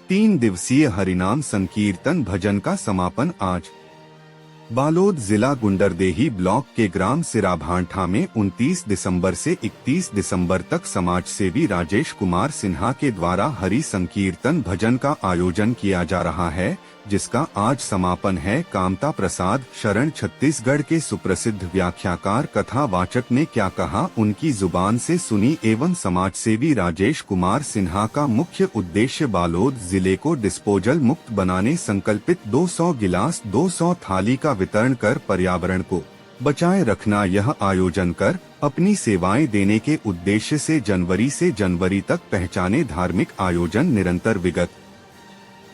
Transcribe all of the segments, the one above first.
3 दिवसीय हरिनाम संकीर्तन भजन का समापन आज बालोद जिला गुंडरदेही ब्लॉक के ग्राम सिराभांठा में 29 दिसंबर से 31 दिसंबर तक समाजसेवी राजेश कुमार सिन्हा के द्वारा हरि संकीर्तन भजन का आयोजन किया जा रहा है, जिसका आज समापन है। कामता प्रसाद शरण छत्तीसगढ़ के सुप्रसिद्ध व्याख्याकार कथा वाचक ने क्या कहा, उनकी जुबान से सुनी एवं समाजसेवी राजेश कुमार सिन्हा का मुख्य उद्देश्य बालोद जिले को डिस्पोजल मुक्त बनाने संकल्पित 200 गिलास 200 थाली का वितरण कर पर्यावरण को बचाए रखना। यह आयोजन कर अपनी सेवाएं देने के उद्देश्य से जनवरी तक पहचाने धार्मिक आयोजन निरंतर विगत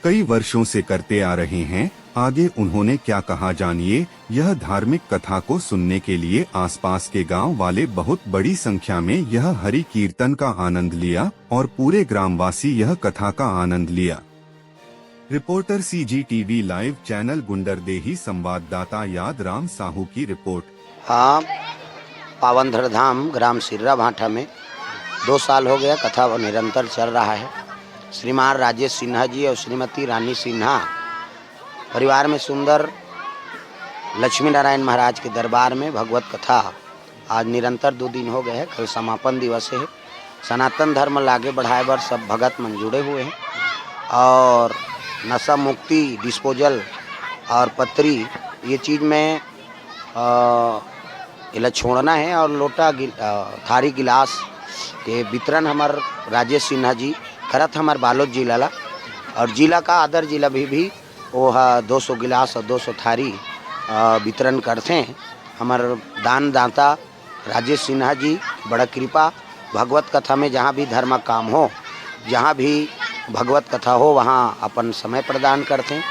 कई वर्षों से करते आ रहे हैं। आगे उन्होंने क्या कहा, जानिए। यह धार्मिक कथा को सुनने के लिए आसपास के गांव वाले बहुत बड़ी संख्या में यह हरि कीर्तन का आनंद लिया और पूरे ग्रामवासी यह कथा का आनंद लिया। Reporter CGTV live channel Gunderdehi संवाददाता यादराम साहू की रिपोर्ट। हाँ, पावन धरधाम ग्राम सिराभांठा में 2 साल हो गया कथा निरंतर चल रहा है। श्रीमान राजेश सिन्हा जी और श्रीमती रानी सिन्हा परिवार में सुंदर लक्ष्मी नारायण महाराज के दरबार में भगवत कथा आज निरंतर 2 दिन हो गए हैं। कल समापन दिवस है। सनातन धर्म लागे बढ़ाए बर सब भगत मन जुड़े हुए हैं और नशा मुक्ति डिस्पोजल और पत्री ये चीज़ में इला छोड़ना है और लोटा थारी गिलास के वितरण हमार राजेश सिन्हा जी करत हमार बालोद जिला ला और जिला का अदर जिला भी वो 200 गिलास और 200 थारी वितरण करते हैं। हमार दान दाता राजेश सिन्हा जी बड़ा कृपा भगवत कथा में जहाँ भी धर्म काम हो, जहाँ भी भगवत कथा हो वहाँ अपन समय प्रदान करते हैं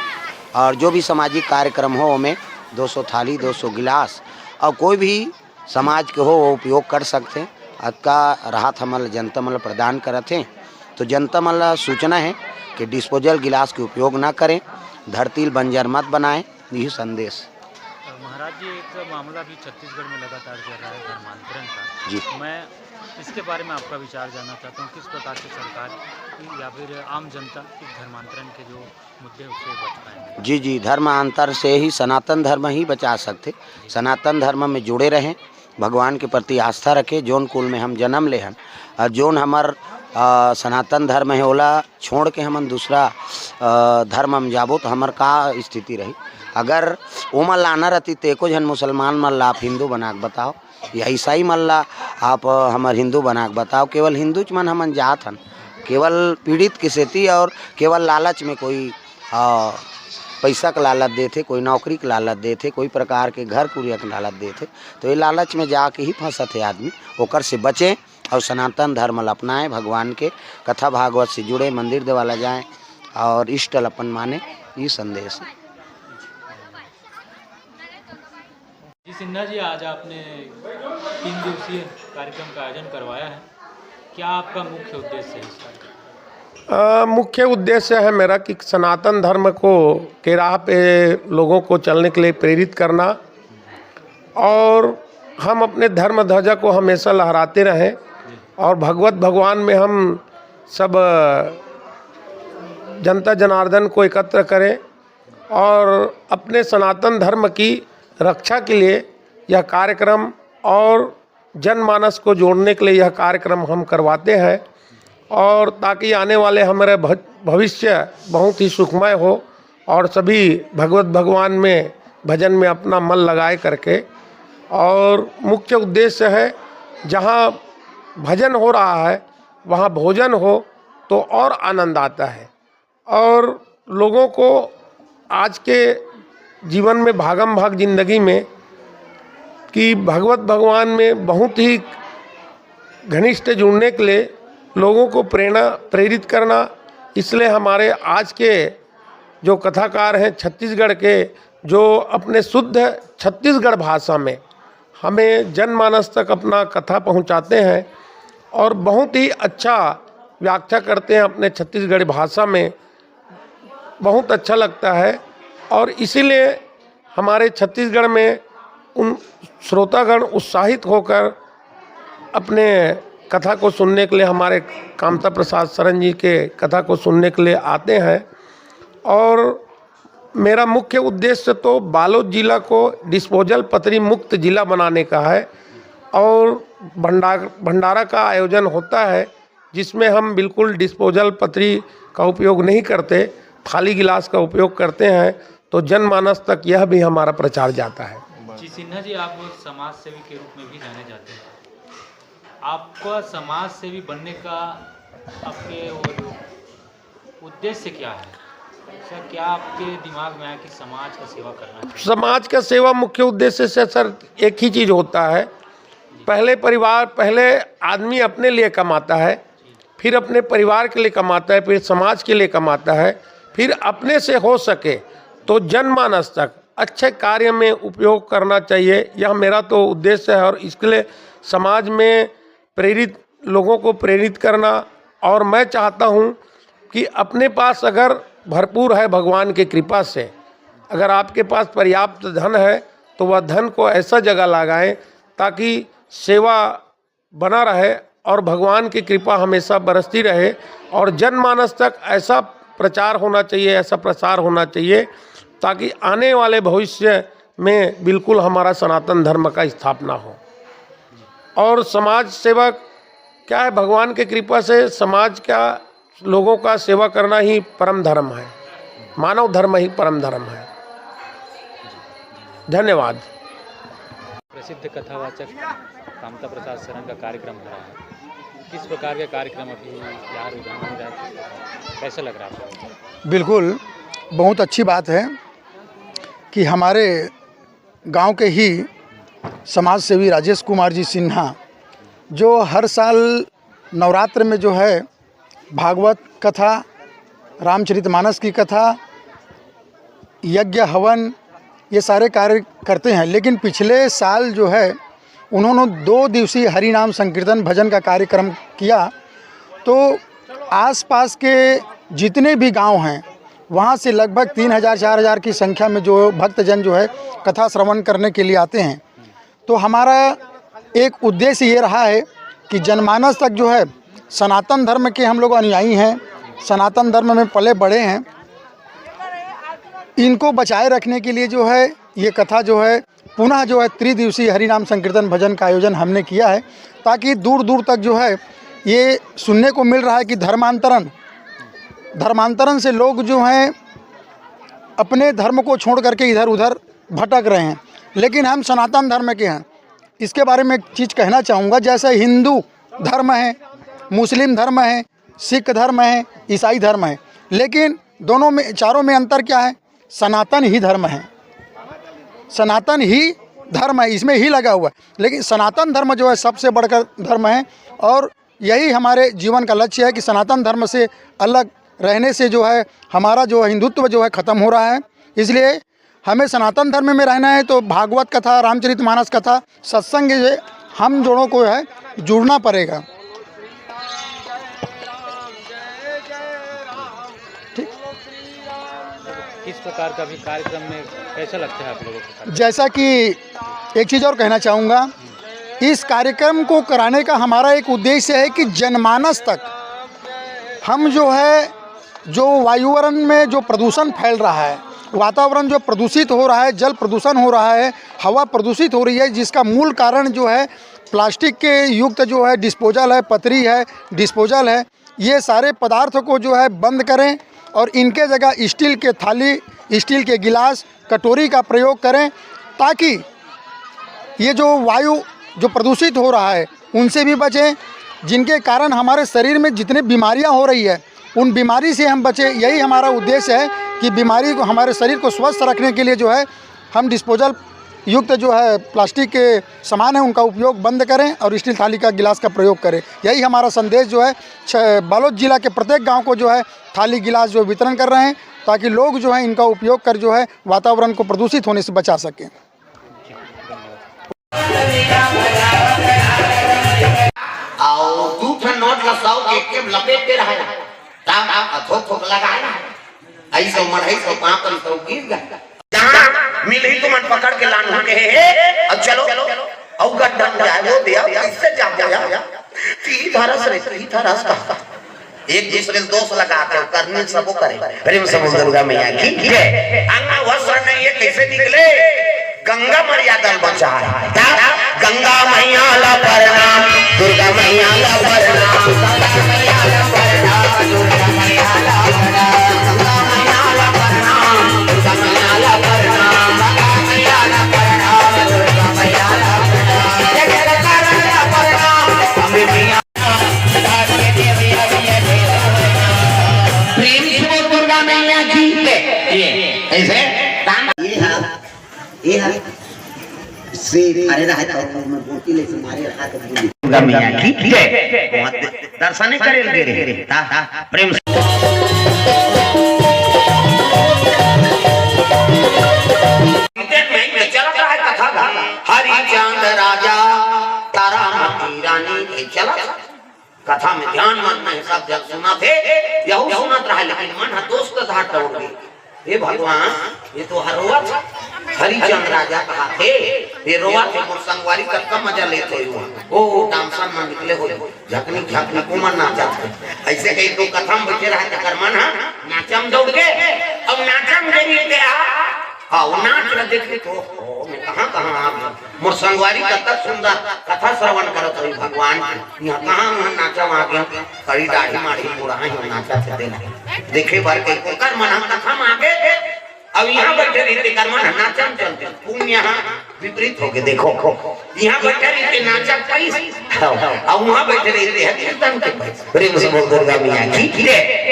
और जो भी सामाजिक कार्यक्रम हो उनमें 200 थाली 200 गिलास और कोई भी समाज के हो वो उपयोग कर सकते हैं। अतका राहत हमल जनता मल प्रदान करते हैं। तो जनता मल सूचना है कि डिस्पोजल गिलास के उपयोग ना करें, धरती बंजर मत बनाएं। यही संदेश। महाराज जी, एक मामला भी छत्तीसगढ़ में लगातार चल रहा है धर्मांतरण का जी, मैं इसके बारे में आपका विचार जानना चाहता हूँ। किस प्रकार से सरकार या फिर आम जनता इस धर्मांतरण के जो मुद्दे उससे बच पाएंगे? जी, धर्मांतर से ही सनातन धर्म ही बचा सकते। सनातन धर्म में जुड़े रहें, भगवान के प्रति आस्था रखें। जौन कुल में हम जन्म ले हन और जौन हमार सनातन धर्म है ओला छोड़ के हम दूसरा धर्म हम जाबो तो हमार का स्थिति रही। अगर ओमा लाना रहती तो एको जन मुसलमान मल्ला आप हिंदू बना के बताओ या ईसाई मल्ला आप हमार हिंदू बना के बताओ। केवल हिंदू मन हमन जात हन, केवल पीड़ित की सेती और केवल लालच में कोई पैसा का लालच देते, कोई नौकरी का लालच देते, कोई प्रकार के घर कुरिया का लालच देते। तो ये लालच में जाके ही फंसत है आदमी। ओकर से बचें और सनातन धर्म अपनाएं, भगवान के कथा भागवत से जुड़े, मंदिर देवाला जाएं और इष्टल अपन माने। ये संदेश है। जी सिन्हा जी, आज आपने 3 दिवसीय कार्यक्रम का आयोजन करवाया है, क्या आपका मुख्य उद्देश्य है? मुख्य उद्देश्य है मेरा कि सनातन धर्म को के राह पे लोगों को चलने के लिए प्रेरित करना और हम अपने धर्म ध्वजा को हमेशा लहराते रहें और भगवान में हम सब जनता जनार्दन को एकत्र करें और अपने सनातन धर्म की रक्षा के लिए यह कार्यक्रम और जनमानस को जोड़ने के लिए यह कार्यक्रम हम करवाते हैं और ताकि आने वाले हमारे भविष्य बहुत ही सुखमय हो और सभी भगवान में भजन में अपना मन लगाए करके। और मुख्य उद्देश्य है जहाँ भजन हो रहा है वहाँ भोजन हो तो और आनंद आता है और लोगों को आज के जीवन में भागम भाग जिंदगी में कि भगवान में बहुत ही घनिष्ठ जुड़ने के लिए लोगों को प्रेरित करना। इसलिए हमारे आज के जो कथाकार हैं छत्तीसगढ़ के, जो अपने शुद्ध छत्तीसगढ़ भाषा में हमें जनमानस तक अपना कथा पहुंचाते हैं और बहुत ही अच्छा व्याख्या करते हैं अपने छत्तीसगढ़ी भाषा में, बहुत अच्छा लगता है। और इसीलिए हमारे छत्तीसगढ़ में उन श्रोतागण उत्साहित होकर अपने कथा को सुनने के लिए हमारे कामता प्रसाद शरण जी के कथा को सुनने के लिए आते हैं। और मेरा मुख्य उद्देश्य तो बालोद जिला को डिस्पोजल पतरी मुक्त जिला बनाने का है। और भंडारा का आयोजन होता है जिसमें हम बिल्कुल डिस्पोजल पतरी का उपयोग नहीं करते, थाली गिलास का उपयोग करते हैं, तो जनमानस तक यह भी हमारा प्रचार जाता है। जी सिन्हा जी, आप समाज सेवी के रूप में भी जाने जाते हैं। आपका समाज सेवी बनने का आपके वो जो उद्देश्य क्या है? सर, क्या आपके दिमाग में आया कि समाज का सेवा करना चाहिए? समाज का सेवा मुख्य उद्देश्य से सर एक ही चीज़ होता है। पहले आदमी अपने लिए कमाता है, फिर अपने परिवार के लिए कमाता है, फिर समाज के लिए कमाता है, फिर अपने से हो सके तो जनमानस तक अच्छे कार्य में उपयोग करना चाहिए। यह मेरा तो उद्देश्य है। और इसके लिए समाज में लोगों को प्रेरित करना। और मैं चाहता हूँ कि अपने पास अगर भरपूर है भगवान की कृपा से, अगर आपके पास पर्याप्त धन है तो वह धन को ऐसा जगह लगाएं ताकि सेवा बना रहे और भगवान की कृपा हमेशा बरसती रहे। और जनमानस तक ऐसा प्रचार होना चाहिए, ऐसा प्रसार होना चाहिए ताकि आने वाले भविष्य में बिल्कुल हमारा सनातन धर्म का स्थापना हो। और समाज सेवा क्या है, भगवान की कृपा से समाज का लोगों का सेवा करना ही परम धर्म है, मानव धर्म ही परम धर्म है। धन्यवाद। प्रसिद्ध कथावाचक कामता प्रसाद शरण का कार्यक्रम हो रहा है, किस प्रकार के कार्यक्रम अभी यहाँ रुझान हो रहा है, कैसा लग रहा है आपको? बिल्कुल, बहुत अच्छी बात है कि हमारे गांव के ही समाज सेवी राजेश कुमार जी सिन्हा, जो हर साल नवरात्र में जो है भागवत कथा, रामचरितमानस की कथा, यज्ञ हवन, ये सारे कार्य करते हैं। लेकिन पिछले साल जो है उन्होंने 2 दिवसीय हरिनाम संकीर्तन भजन का कार्यक्रम किया। तो आसपास के जितने भी गांव हैं वहाँ से लगभग 3000-4000 की संख्या में जो भक्तजन जो है कथा श्रवण करने के लिए आते हैं। तो हमारा एक उद्देश्य ये रहा है कि जनमानस तक जो है सनातन धर्म के हम लोग अनुयायी हैं, सनातन धर्म में पले बड़े हैं, इनको बचाए रखने के लिए जो है ये कथा जो है पुनः जो है 3 दिवसीय हरिनाम संकीर्तन भजन का आयोजन हमने किया है, ताकि दूर दूर तक जो है ये सुनने को मिल रहा है कि धर्मांतरण से लोग जो हैं अपने धर्म को छोड़ करके इधर उधर भटक रहे हैं, लेकिन हम सनातन धर्म के हैं। इसके बारे में एक चीज़ कहना चाहूँगा, जैसे हिंदू धर्म है, मुस्लिम धर्म है, सिख धर्म है, ईसाई धर्म है, लेकिन दोनों में चारों में अंतर क्या है? सनातन ही धर्म है, सनातन ही धर्म है, इसमें ही लगा हुआ है। लेकिन सनातन धर्म जो है सबसे बढ़कर धर्म है और यही हमारे जीवन का लक्ष्य है कि सनातन धर्म से अलग रहने से जो है हमारा जो हिंदुत्व जो है ख़त्म हो रहा है। इसलिए हमें सनातन धर्म में रहना है तो भागवत कथा, रामचरितमानस कथा, सत्संग से हम जोड़ों को है जुड़ना पड़ेगा। किस प्रकार का भी कार्यक्रम में कैसा लगता है आप लोगों को? जैसा कि एक चीज़ और कहना चाहूँगा, इस कार्यक्रम को कराने का हमारा एक उद्देश्य है कि जनमानस तक हम जो है जो वायुवरण में जो प्रदूषण फैल रहा है, वातावरण जो प्रदूषित हो रहा है, जल प्रदूषण हो रहा है, हवा प्रदूषित हो रही है, जिसका मूल कारण जो है प्लास्टिक के युक्त जो है डिस्पोजल है, पतरी है, डिस्पोजल है, ये सारे पदार्थ को जो है बंद करें और इनके जगह स्टील के थाली, स्टील के गिलास, कटोरी का प्रयोग करें, ताकि ये जो वायु जो प्रदूषित हो रहा है उनसे भी बचें, जिनके कारण हमारे शरीर में जितनी बीमारियां हो रही है उन बीमारी से हम बचें। यही हमारा उद्देश्य है कि बीमारी को, हमारे शरीर को स्वस्थ रखने के लिए जो है हम डिस्पोजल युक्त जो है प्लास्टिक के सामान है उनका उपयोग बंद करें और स्टील थाली का गिलास का प्रयोग करें। यही हमारा संदेश जो है बालोद जिला के प्रत्येक गांव को जो है थाली गिलास जो वितरण कर रहे हैं, ताकि लोग जो है इनका उपयोग कर जो है वातावरण को प्रदूषित होने से बचा सकें। आओ तू फिर नोट लसाओ के लपेट के रहा है, ताम थोक थोक लगाया है, ऐसे मढ़ई से पापन तो गिर गया, जहां मिल ही तुम पकड़ के लान के अब चलो औ गड्ढा वो दिया इससे जा गया ती धरस रे ती धरस का एक दूसरे से दोष लगा के करने सबो करे। प्रेम से बोल दुर्गा मैया की जय। अंगा वस्त्र नहीं है कैसे निकले? गंगा मर्यादा बचा है। गंगा मैया ला प्रणाम, दुर्गा मैया ला प्रणाम, गंगा मैया ला प्रणाम, दुर्गा मैया ला प्रणाम, गंगा मैया ला प्रणाम, दुर्गा मैया ला प्रणाम, गंगा मैया ला प्रणाम, दुर्गा मैया ला प्रणाम, जय जयकार ला प्रणाम, हमें मैया प्रेम से दुर्गा मैया की ऐसे ये है से अरे रहता है मैं बोलती लेकिन मारे रहा तो बोली दुर्गा मैया की जय। दर्शन करे लगे रे प्रेम में चल रहा है कथा हरिचंद राजा तारामती रानी के चला कथा में ध्यान मन में सब जब सुना थे यहू सुनत रहा लेकिन मन दोस्त का धार तोड़ गई। हे भगवान ये तो हरोवा था हरिचंद राजा कहा थे ये रोवा थे मोर संगवारी का मजा लेते हो ओ डांसन में निकले हो झकनी झकनी कुमार नाचा ऐसे कहीं तो कथा में बैठे रहा कर मन नाचम दौड़ गए। अब नाचम देरी गया हाँ वो नाच रहा देखे तो कहाँ कहाँ आ गया मोर संगवारी कतक सुंदर कथा श्रवण करत हुई भगवान यहाँ कहाँ नाचा आ गया कड़ी दाढ़ी माढ़ी पूरा नाचा थे देना देखे बार के कर मन कथा में आ गए। अब यहाँ बैठे रहते कर मन नाचम चलते पुण्य यहाँ विपरीत हो गए। देखो यहाँ बैठे रहते नाचा पैसा और वहाँ बैठे रहते हैं कीर्तन के पैसा। प्रेम से बोल दुर्गा मैया की जय।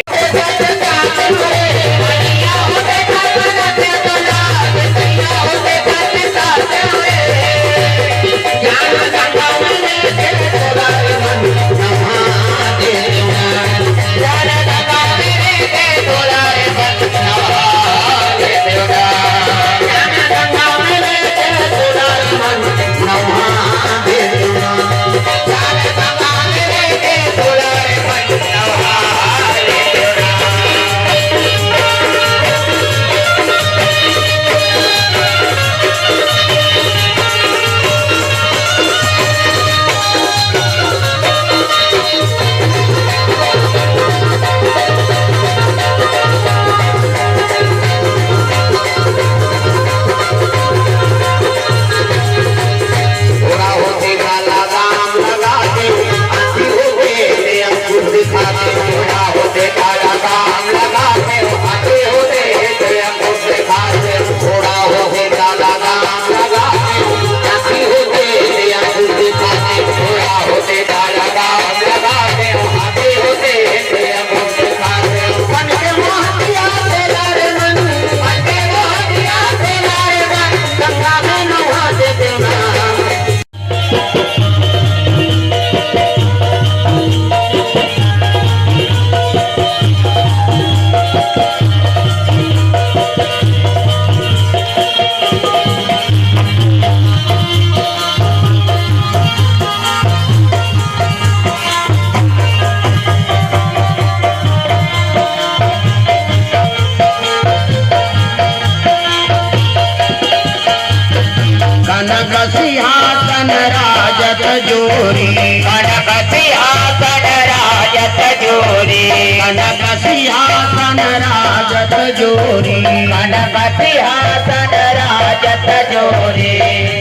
सिंहासन राजत जोरी कनक सिंहासन राजत जोरी कनक सिंहासन राजत जोरी कनक सिंहासन राजत जोरी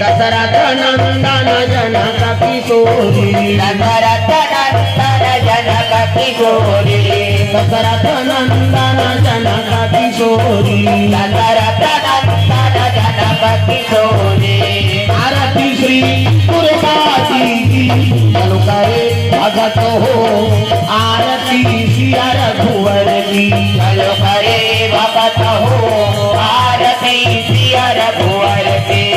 दशरथ नंदन जनक किशोरी दशरथ नंदन जनक किशोरी दशरथ नंदन जनक किशोरी दशरथ नंदन जनक किशोरी आरती श्री पुरवाती की चलो करे भगत हो आरती सिया रघुवर की चलो करे भगत हो आरती सिया रघुवर की।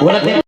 बोलते